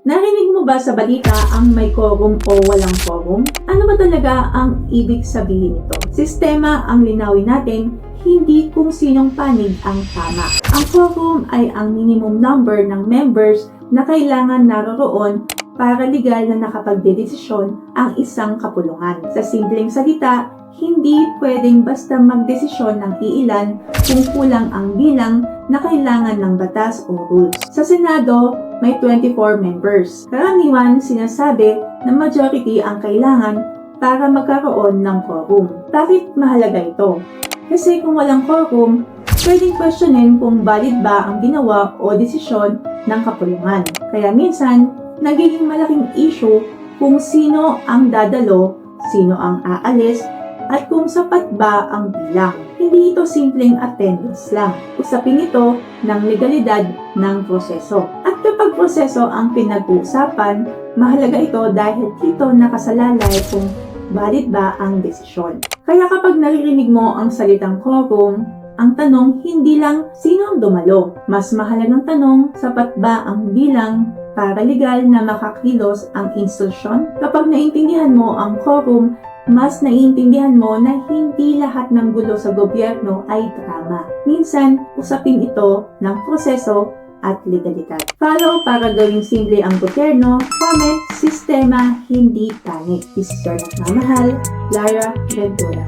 Narinig mo ba sa balita ang may quorum o walang quorum? Ano ba talaga ang ibig sabihin nito? Sistema ang linawin natin, hindi kung sinong panig ang tama. Ang quorum ay ang minimum number ng members na kailangan naroroon para legal na nakapagdedesisyon ang isang kapulungan. Sa simpleng salita, hindi pwedeng basta magdesisyon ng iilan kung kulang ang bilang na kailangan ng batas o rules. Sa Senado, may 24 members. Karaniwan sinasabi na majority ang kailangan para magkaroon ng quorum. Bakit mahalaga ito? Kasi kung walang quorum, pwedeng questionin kung valid ba ang ginawa o desisyon ng kapulungan. Kaya minsan, nagiging malaking issue kung sino ang dadalo, sino ang aalis, at kung sapat ba ang bilang. Hindi ito simpleng attendance lang. Usapin ito ng legalidad ng proseso. At kapag proseso ang pinag-uusapan, mahalaga ito dahil dito nakasalalay kung valid ba ang desisyon. Kaya kapag naririnig mo ang salitang quorum, ang tanong hindi lang sino ang dumalo. Mas mahalagang tanong, sapat ba ang bilang para legal na makakilos ang institusyon? Kapag naintindihan mo ang quorum, mas naiintindihan mo na hindi lahat ng gulo sa gobyerno ay drama. Minsan, usapin ito ng proseso at legalidad. Follow para gawing simple ang gobyerno. Comment, sistema, hindi panic. This is your nagmamahal, Lara Ventura.